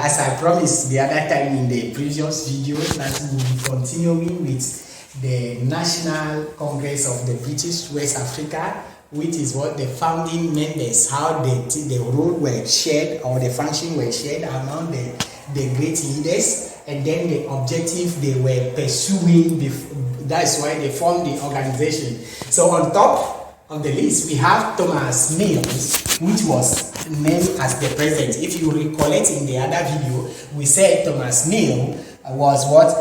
as I promised the other time in the previous video, that we will be continuing with the National Congress of the British West Africa, which is what the founding members, how the role were shared, or the function were shared among the great leaders, and then the objective they were pursuing. That's why they formed the organization. So on top of the list, we have Thomas Mills, which was named as the president. If you recollect in the other video, we said Thomas Mills was what,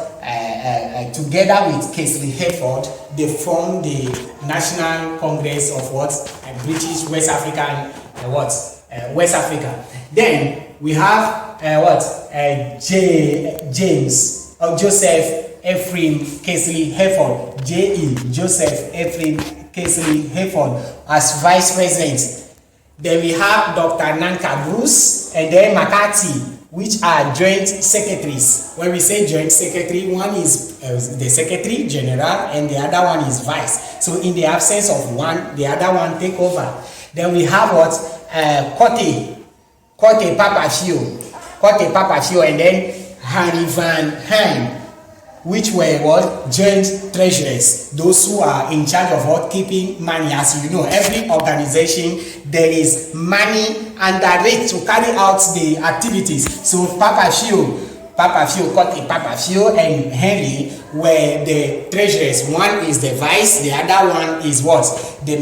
together with Casely Hayford, they formed the National Congress of what, British West African, West Africa. Then we have Joseph Ephraim Casely Hayford, Joseph Ephraim Casely Hayford as vice president. Then we have Dr. Nanka Bruce and then McCarthy, which are joint secretaries. When we say joint secretary, one is the secretary general and the other one is vice. So in the absence of one, the other one take over. Then we have what, Kote Papafio, and then Harry Van Heim, which were what, joint treasurers, those who are in charge of what, keeping money. As you know, every organization, there is money under it to carry out the activities. So Papafio, Kote Papafio and Henry were the treasurers. One is the vice, the other one is what, the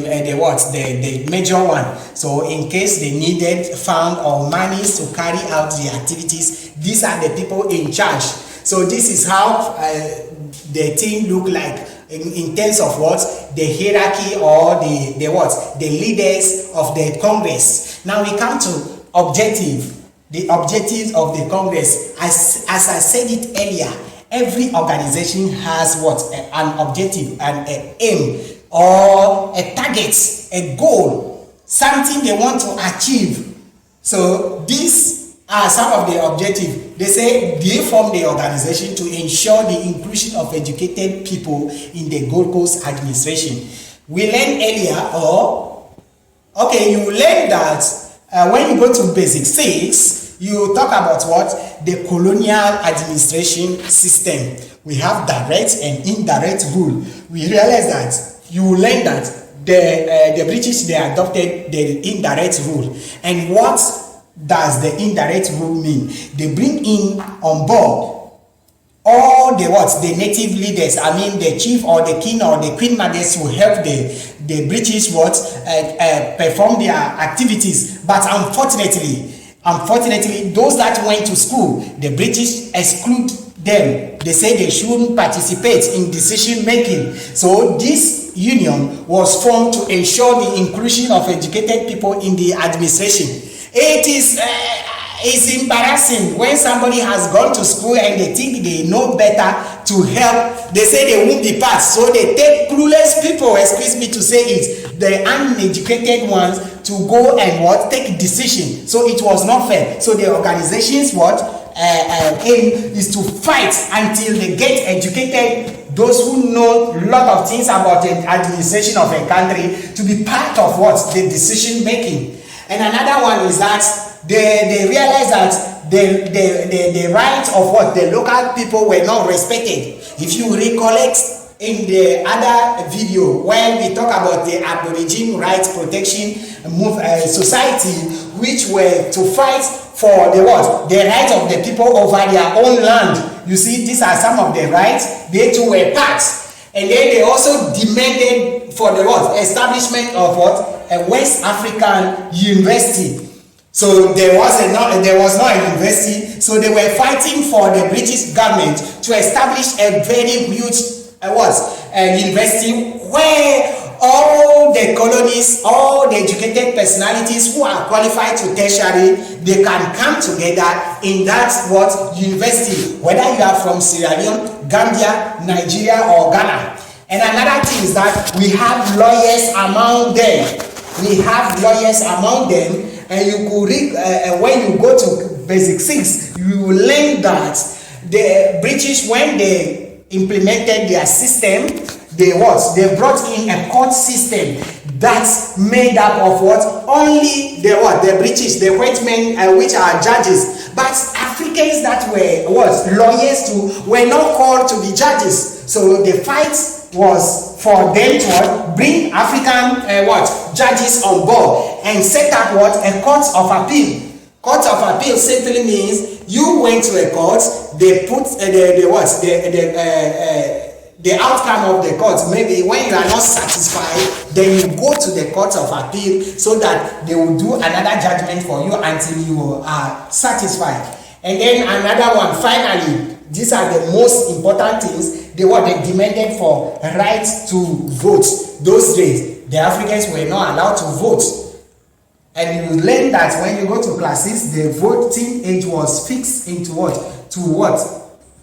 major one. So in case they needed fund or monies to carry out the activities, these are the people in charge. So this is how the thing look like in terms of what, the hierarchy or the leaders of the Congress. Now we come to objective. The objectives of the Congress, as I said it earlier, every organization has what, an objective, and an aim, or a target, a goal, something they want to achieve. So these are some of the objectives. They say they form the organization to ensure the inclusion of educated people in the Gold Coast administration. We learned earlier, you learned that when you go to basic 6, you talk about what, the colonial administration system. We have direct and indirect rule. We realize that you learn that the British, they adopted the indirect rule. And what does the indirect rule mean? They bring in on board all the native leaders, I mean the chief or the king or the queen mothers, who help the British perform their activities. But unfortunately, those that went to school, the British exclude them. They say they shouldn't participate in decision making. So this union was formed to ensure the inclusion of educated people in the administration. It is it's embarrassing when somebody has gone to school and they think they know better to help. They say they won't be passed, so they take clueless people, excuse me to say it, the uneducated ones, to go and take decision. So it was not fair. So the organization's aim is to fight until they get educated, those who know a lot of things about the administration of a country, to be part of the decision making. And another one is that they realize that the rights of the local people were not respected. If you recollect in the other video when we talk about the Aboriginal Rights Protection Society, which were to fight for the rights of the people over their own land. You see, these are some of the rights. They too were part. And then they also demanded for the establishment of a West African university. So there was not a university. So they were fighting for the British government to establish a very huge university where all the colonies, all the educated personalities who are qualified to tertiary, they can come together in that university, whether you are from Sierra Leone, Gambia, Nigeria, or Ghana. And another thing is that we have lawyers among them. And you could read, when you go to basic 6, you will learn that the British, when they implemented their system, they brought in a court system that's made up of only the British, the white men, which are judges. But Africa Africans that were what lawyers to were not called to be judges. So the fight was for them to what, bring African judges on board and set up what, a court of appeal. Court of appeal simply means you went to a court, they put the outcome of the court. Maybe when you are not satisfied, then you go to the court of appeal so that they will do another judgment for you until you are satisfied. And then another one, finally, these are the most important things. They demanded for rights to vote. Those days, the Africans were not allowed to vote. And you learn that when you go to classes, the voting age was fixed into what? To what?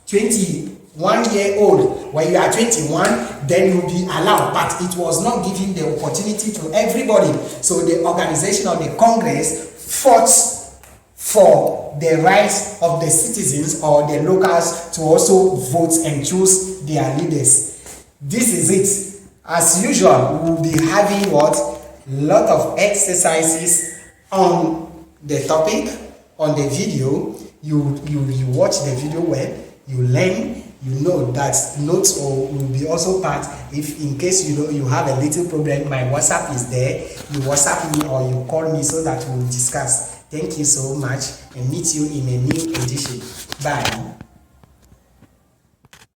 21 year old. When you are 21, then you'll be allowed. But it was not giving the opportunity to everybody. So the organization of the Congress fought for the rights of the citizens or the locals to also vote and choose their leaders. This is it. As usual, we'll be having what? Lot of exercises on the topic, on the video. You watch the video well, you learn, you know that notes will be also part. If in case you have a little problem, my WhatsApp is there. You WhatsApp me or you call me so that we'll discuss. Thank you so much and meet you in a new edition. Bye.